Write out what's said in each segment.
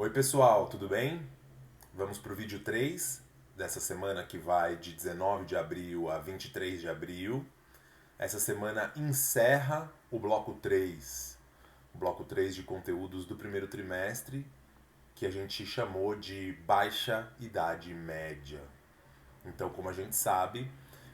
Oi pessoal, tudo bem? Vamos para o vídeo 3 dessa semana que vai de 19 de abril a 23 de abril. Essa semana encerra o bloco 3 de conteúdos do primeiro trimestre, que a gente chamou de Baixa Idade Média. Então, como a gente sabe,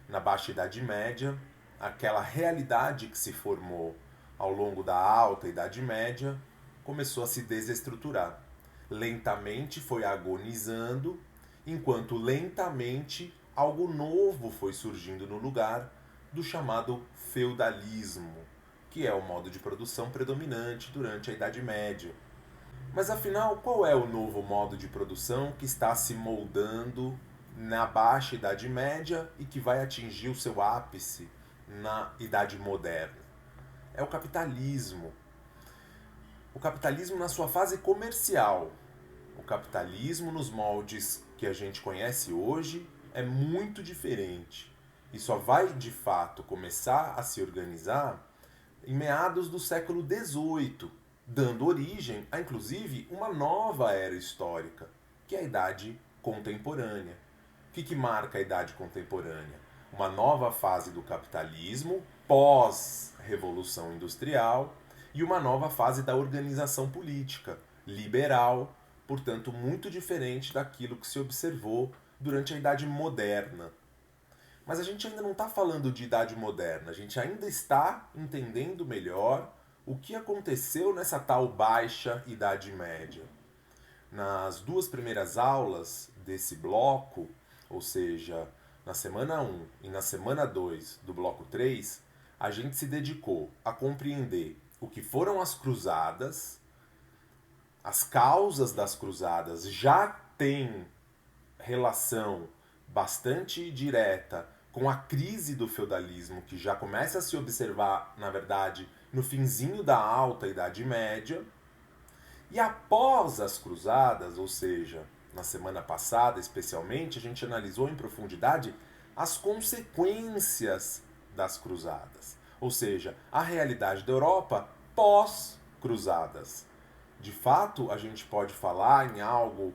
na Baixa Idade Média, aquela realidade que se formou ao longo da Alta Idade Média começou a se desestruturar. Lentamente foi agonizando, enquanto lentamente algo novo foi surgindo no lugar do chamado feudalismo, que é o modo de produção predominante durante a Idade Média. Mas afinal, qual é o novo modo de produção que está se moldando na Baixa Idade Média e que vai atingir o seu ápice na Idade Moderna? É o capitalismo. O capitalismo na sua fase comercial. O capitalismo nos moldes que a gente conhece hoje é muito diferente e só vai de fato começar a se organizar em meados do século XVIII, dando origem a inclusive uma nova era histórica, que é a Idade Contemporânea. O que marca a Idade Contemporânea? Uma nova fase do capitalismo pós-revolução industrial e uma nova fase da organização política liberal, portanto muito diferente daquilo que se observou durante a Idade Moderna. Mas a gente ainda não está falando de Idade Moderna, a gente ainda está entendendo melhor o que aconteceu nessa tal Baixa Idade Média. Nas duas primeiras aulas desse bloco, ou seja, na semana 1 e na semana 2 do bloco 3, a gente se dedicou a compreender o que foram as cruzadas, as causas das cruzadas já têm relação bastante direta com a crise do feudalismo, que já começa a se observar, na verdade, no finzinho da Alta Idade Média. E após as cruzadas, ou seja, na semana passada especialmente, a gente analisou em profundidade as consequências das cruzadas, ou seja, a realidade da Europa pós-cruzadas. De fato, a gente pode falar em algo,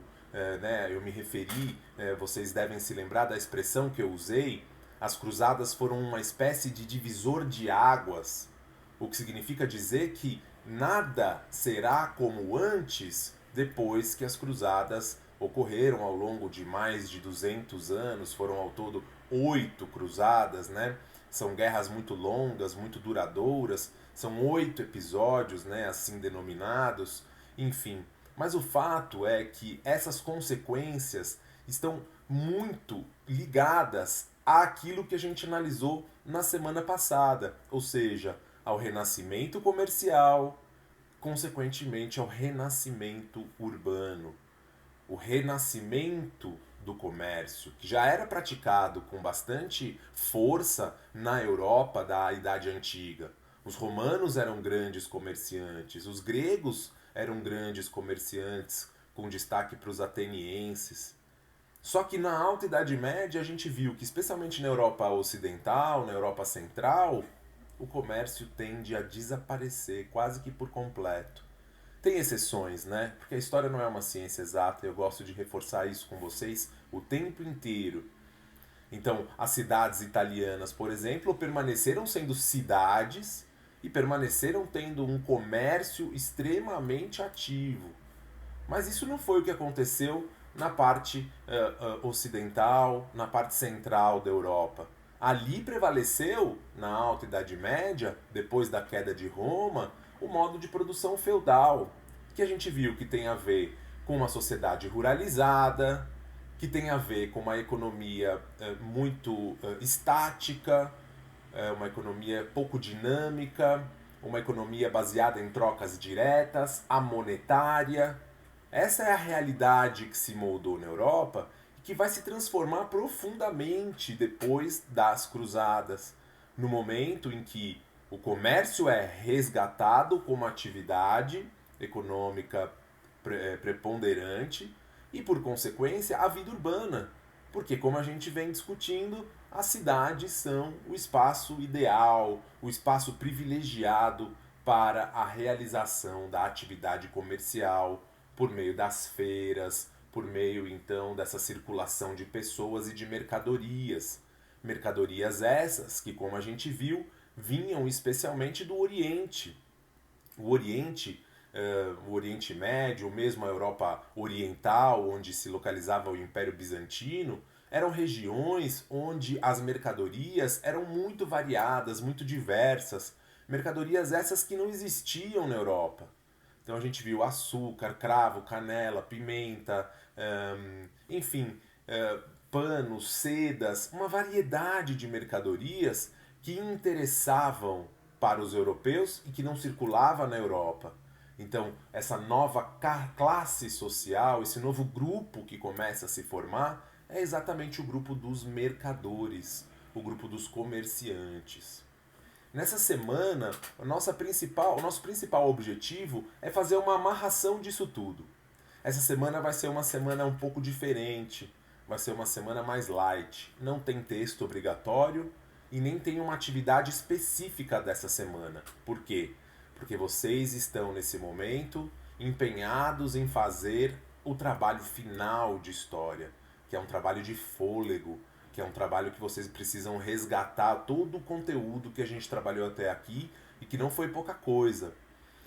eu me referi, vocês devem se lembrar da expressão que eu usei, as cruzadas foram uma espécie de divisor de águas, o que significa dizer que nada será como antes depois que as cruzadas ocorreram ao longo de mais de 200 anos, foram ao todo 8 cruzadas, né? São guerras muito longas, muito duradouras, são 8 episódios, né, assim denominados, enfim. Mas o fato é que essas consequências estão muito ligadas àquilo que a gente analisou na semana passada, ou seja, ao renascimento comercial, consequentemente ao renascimento urbano. O renascimento do comércio, que já era praticado com bastante força na Europa da Idade Antiga. Os romanos eram grandes comerciantes, os gregos eram grandes comerciantes, com destaque para os atenienses. Só que na Alta Idade Média a gente viu que, especialmente na Europa Ocidental, na Europa Central, o comércio tende a desaparecer quase que por completo. Tem exceções, né? Porque a história não é uma ciência exata e eu gosto de reforçar isso com vocês o tempo inteiro. Então, as cidades italianas, por exemplo, permaneceram sendo cidades e permaneceram tendo um comércio extremamente ativo. Mas isso não foi o que aconteceu na parte ocidental, na parte central da Europa. Ali prevaleceu, na Alta Idade Média, depois da queda de Roma, o modo de produção feudal, que a gente viu que tem a ver com uma sociedade ruralizada, que tem a ver com uma economia muito estática, uma economia pouco dinâmica, uma economia baseada em trocas diretas, amonetária. Essa é a realidade que se moldou na Europa e que vai se transformar profundamente depois das cruzadas, no momento em que o comércio é resgatado como atividade econômica preponderante e, por consequência, a vida urbana. Porque, como a gente vem discutindo, as cidades são o espaço ideal, o espaço privilegiado para a realização da atividade comercial, por meio das feiras, por meio então dessa circulação de pessoas e de mercadorias. Mercadorias essas que, como a gente viu, vinham especialmente do Oriente. O Oriente, o Oriente Médio, mesmo a Europa Oriental, onde se localizava o Império Bizantino, eram regiões onde as mercadorias eram muito variadas, muito diversas. Mercadorias essas que não existiam na Europa. Então a gente viu açúcar, cravo, canela, pimenta, enfim, panos, sedas, uma variedade de mercadorias que interessavam para os europeus e que não circulava na Europa. Então, essa nova classe social, esse novo grupo que começa a se formar, é exatamente o grupo dos mercadores, o grupo dos comerciantes. Nessa semana, o nosso principal objetivo é fazer uma amarração disso tudo. Essa semana vai ser uma semana um pouco diferente, vai ser uma semana mais light. Não tem texto obrigatório e nem tem uma atividade específica dessa semana. Por quê? Porque vocês estão nesse momento empenhados em fazer o trabalho final de história, que é um trabalho de fôlego, que é um trabalho que vocês precisam resgatar todo o conteúdo que a gente trabalhou até aqui e que não foi pouca coisa.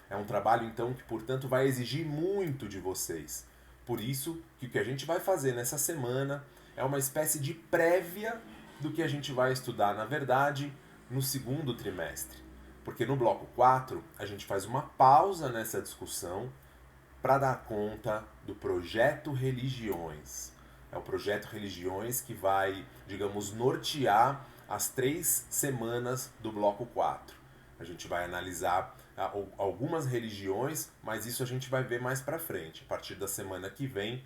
É um trabalho, então, que, portanto, vai exigir muito de vocês. Por isso que o que a gente vai fazer nessa semana é uma espécie de prévia do que a gente vai estudar, na verdade, no segundo trimestre. Porque no bloco 4, a gente faz uma pausa nessa discussão para dar conta do projeto Religiões. É o projeto Religiões que vai, digamos, nortear as 3 semanas do bloco 4. A gente vai analisar algumas religiões, mas isso a gente vai ver mais para frente. A partir da semana que vem,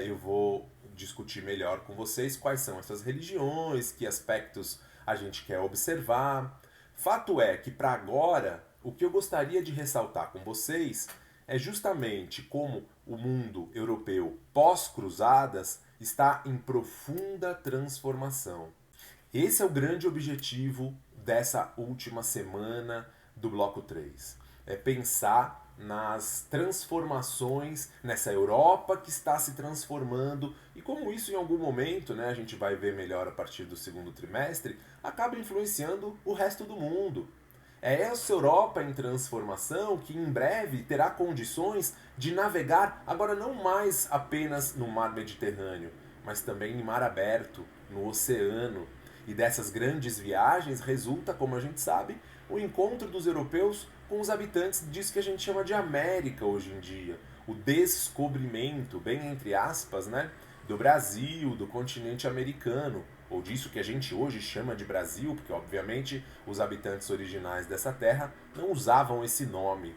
eu vou discutir melhor com vocês quais são essas religiões, que aspectos a gente quer observar. Fato é que, para agora, o que eu gostaria de ressaltar com vocês é justamente como o mundo europeu pós-cruzadas está em profunda transformação. Esse é o grande objetivo dessa última semana do bloco 3. É pensar nas transformações, nessa Europa que está se transformando e como isso em algum momento, a gente vai ver melhor a partir do segundo trimestre, acaba influenciando o resto do mundo. É essa Europa em transformação que em breve terá condições de navegar agora não mais apenas no mar Mediterrâneo, mas também em mar aberto, no oceano. E dessas grandes viagens resulta, como a gente sabe, o encontro dos europeus com os habitantes disso que a gente chama de América hoje em dia. O descobrimento, bem entre aspas, do Brasil, do continente americano, ou disso que a gente hoje chama de Brasil, porque obviamente os habitantes originais dessa terra não usavam esse nome.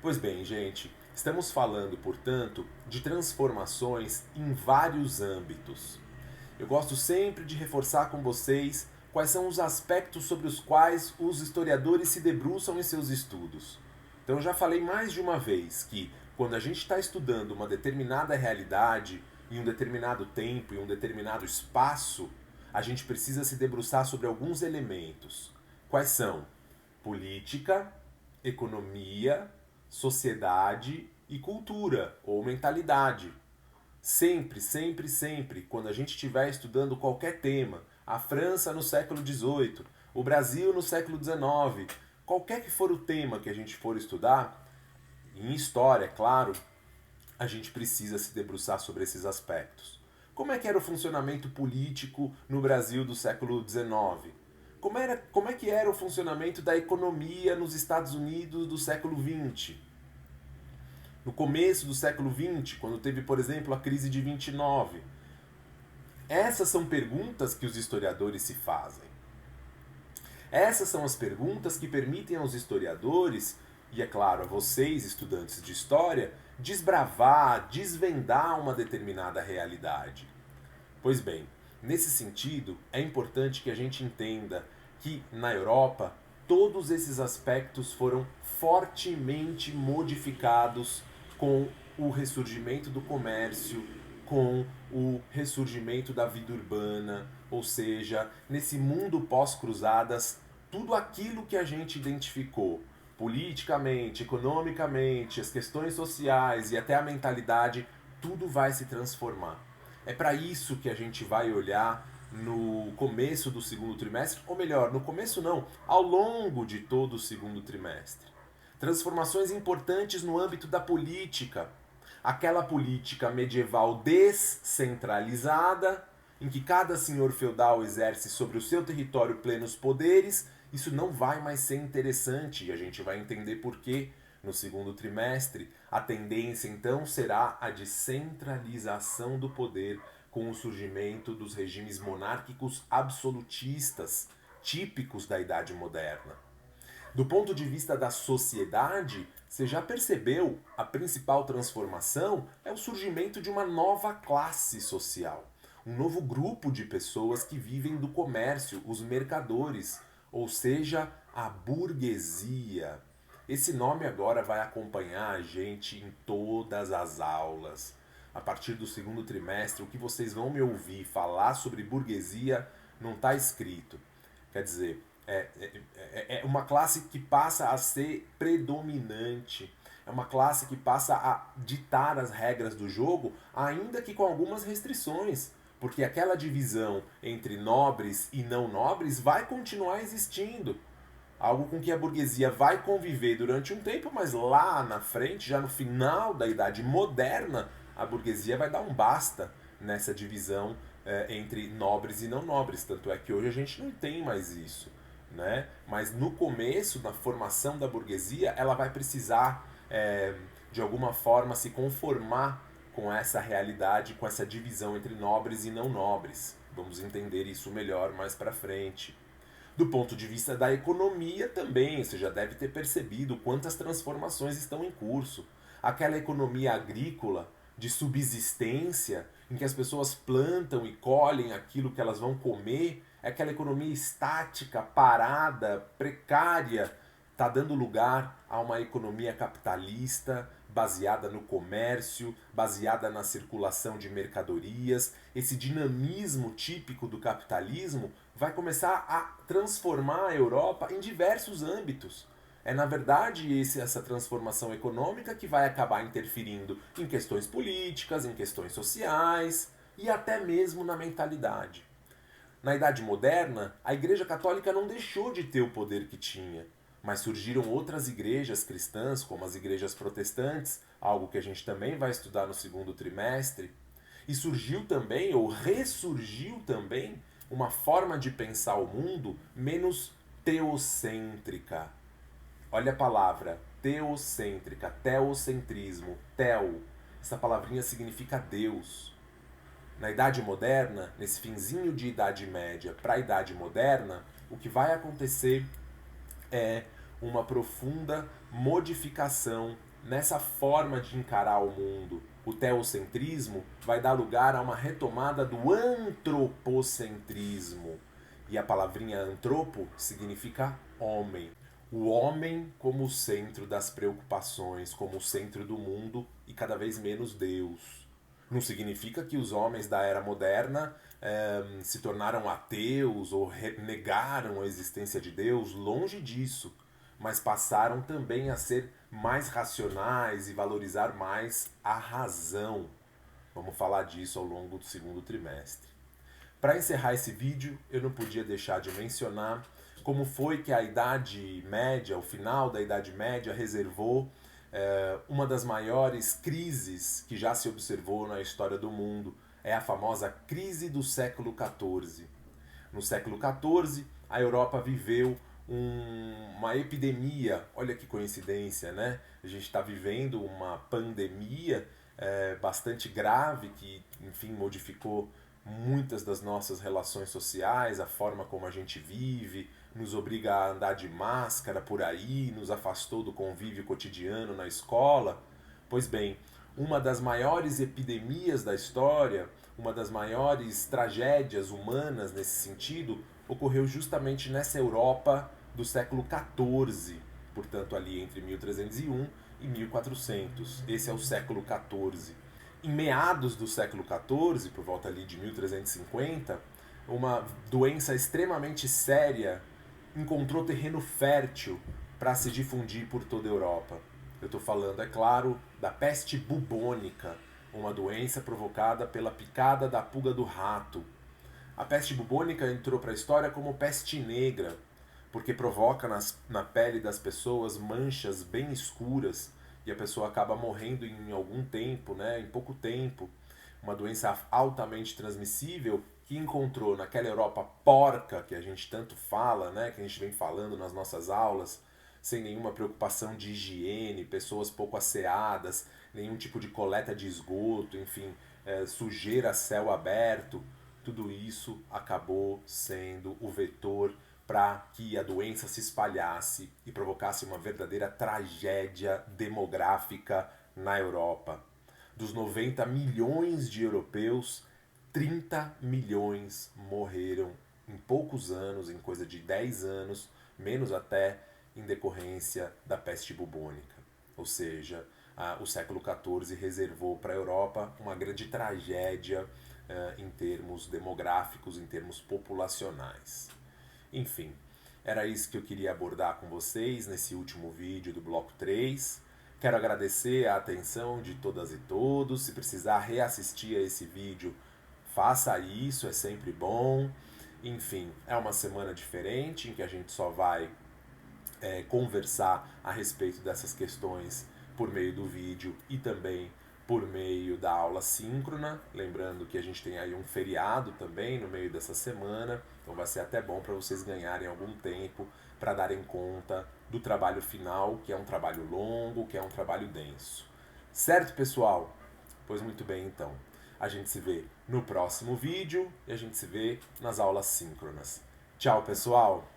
Pois bem, gente, estamos falando, portanto, de transformações em vários âmbitos. Eu gosto sempre de reforçar com vocês quais são os aspectos sobre os quais os historiadores se debruçam em seus estudos. Então eu já falei mais de uma vez que quando a gente está estudando uma determinada realidade, em um determinado tempo, em um determinado espaço, a gente precisa se debruçar sobre alguns elementos. Quais são? Política, economia, sociedade e cultura ou mentalidade. Sempre, sempre, sempre, quando a gente estiver estudando qualquer tema, a França no século XVIII, o Brasil no século XIX, qualquer que for o tema que a gente for estudar, em história, é claro, a gente precisa se debruçar sobre esses aspectos. Como é que era o funcionamento político no Brasil do século XIX? Como é que era o funcionamento da economia nos Estados Unidos do século XX? No começo do século XX, quando teve, por exemplo, a crise de 29. Essas são perguntas que os historiadores se fazem. Essas são as perguntas que permitem aos historiadores, e é claro, a vocês, estudantes de história, desbravar, desvendar uma determinada realidade. Pois bem, nesse sentido, é importante que a gente entenda que, na Europa, todos esses aspectos foram fortemente modificados com o ressurgimento do comércio, com o ressurgimento da vida urbana, ou seja, nesse mundo pós-cruzadas, tudo aquilo que a gente identificou, politicamente, economicamente, as questões sociais e até a mentalidade, tudo vai se transformar. É para isso que a gente vai olhar no começo do segundo trimestre, ou melhor, no começo não, ao longo de todo o segundo trimestre. Transformações importantes no âmbito da política. Aquela política medieval descentralizada, em que cada senhor feudal exerce sobre o seu território plenos poderes, isso não vai mais ser interessante e a gente vai entender por quê no segundo trimestre. A tendência então será a de centralização do poder com o surgimento dos regimes monárquicos absolutistas, típicos da Idade Moderna. Do ponto de vista da sociedade, você já percebeu, a principal transformação é o surgimento de uma nova classe social. Um novo grupo de pessoas que vivem do comércio, os mercadores, ou seja, a burguesia. Esse nome agora vai acompanhar a gente em todas as aulas. A partir do segundo trimestre, o que vocês vão me ouvir falar sobre burguesia não está escrito. Quer dizer, é uma classe que passa a ser predominante. É uma classe que passa a ditar as regras do jogo, ainda que com algumas restrições. Porque aquela divisão entre nobres e não nobres vai continuar existindo. Algo com que a burguesia vai conviver durante um tempo, mas lá na frente, já no final da Idade Moderna, a burguesia vai dar um basta nessa divisão entre nobres e não nobres. Tanto é que hoje a gente não tem mais isso. Né? Mas no começo, na formação da burguesia, ela vai precisar, de alguma forma, se conformar com essa realidade, com essa divisão entre nobres e não nobres. Vamos entender isso melhor mais para frente. Do ponto de vista da economia também, você já deve ter percebido quantas transformações estão em curso. Aquela economia agrícola de subsistência, em que as pessoas plantam e colhem aquilo que elas vão comer, é aquela economia estática, parada, precária, está dando lugar a uma economia capitalista, baseada no comércio, baseada na circulação de mercadorias. Esse dinamismo típico do capitalismo vai começar a transformar a Europa em diversos âmbitos. É, na verdade, essa transformação econômica que vai acabar interferindo em questões políticas, em questões sociais e até mesmo na mentalidade. Na Idade Moderna, a Igreja Católica não deixou de ter o poder que tinha, mas surgiram outras igrejas cristãs, como as igrejas protestantes, algo que a gente também vai estudar no segundo trimestre, e surgiu também, ou ressurgiu também, uma forma de pensar o mundo menos teocêntrica. Olha a palavra, teocêntrica, teocentrismo, teo. Essa palavrinha significa Deus. Na Idade Moderna, nesse finzinho de Idade Média para a Idade Moderna, o que vai acontecer é uma profunda modificação nessa forma de encarar o mundo. O teocentrismo vai dar lugar a uma retomada do antropocentrismo. E a palavrinha antropo significa homem. O homem como o centro das preocupações, como o centro do mundo e cada vez menos Deus. Não significa que os homens da era moderna se tornaram ateus ou negaram a existência de Deus, longe disso, mas passaram também a ser mais racionais e valorizar mais a razão. Vamos falar disso ao longo do segundo trimestre. Para encerrar esse vídeo, eu não podia deixar de mencionar como foi que a Idade Média, o final da Idade Média, reservou uma das maiores crises que já se observou na história do mundo. É a famosa crise do século XIV. No século XIV, a Europa viveu uma epidemia. Olha que coincidência, né? A gente está vivendo uma pandemia bastante grave que, enfim, modificou muitas das nossas relações sociais, a forma como a gente vive, nos obriga a andar de máscara por aí, nos afastou do convívio cotidiano na escola. Pois bem, uma das maiores epidemias da história, uma das maiores tragédias humanas nesse sentido, ocorreu justamente nessa Europa do século XIV, portanto ali entre 1301 e 1400. Esse é o século XIV. Em meados do século XIV, por volta ali de 1350, uma doença extremamente séria encontrou terreno fértil para se difundir por toda a Europa. Eu estou falando, é claro, da peste bubônica, uma doença provocada pela picada da pulga do rato. A peste bubônica entrou para a história como peste negra, porque provoca na pele das pessoas manchas bem escuras e a pessoa acaba morrendo em algum tempo, né, em pouco tempo. Uma doença altamente transmissível que encontrou naquela Europa porca que a gente tanto fala, né, que a gente vem falando nas nossas aulas, sem nenhuma preocupação de higiene, pessoas pouco asseadas, nenhum tipo de coleta de esgoto, enfim, sujeira a céu aberto. Tudo isso acabou sendo o vetor para que a doença se espalhasse e provocasse uma verdadeira tragédia demográfica na Europa. Dos 90 milhões de europeus, 30 milhões morreram em poucos anos, em coisa de 10 anos, menos até, em decorrência da peste bubônica. Ou seja, o século XIV reservou para a Europa uma grande tragédia em termos demográficos, em termos populacionais. Enfim, era isso que eu queria abordar com vocês nesse último vídeo do bloco 3. Quero agradecer a atenção de todas e todos. Se precisar reassistir a esse vídeo, faça isso, é sempre bom. Enfim, é uma semana diferente em que a gente só vai conversar a respeito dessas questões por meio do vídeo e também por meio da aula síncrona. Lembrando que a gente tem aí um feriado também no meio dessa semana, então vai ser até bom para vocês ganharem algum tempo para darem conta do trabalho final, que é um trabalho longo, que é um trabalho denso. Certo, pessoal? Pois muito bem, então. A gente se vê no próximo vídeo e a gente se vê nas aulas síncronas. Tchau, pessoal!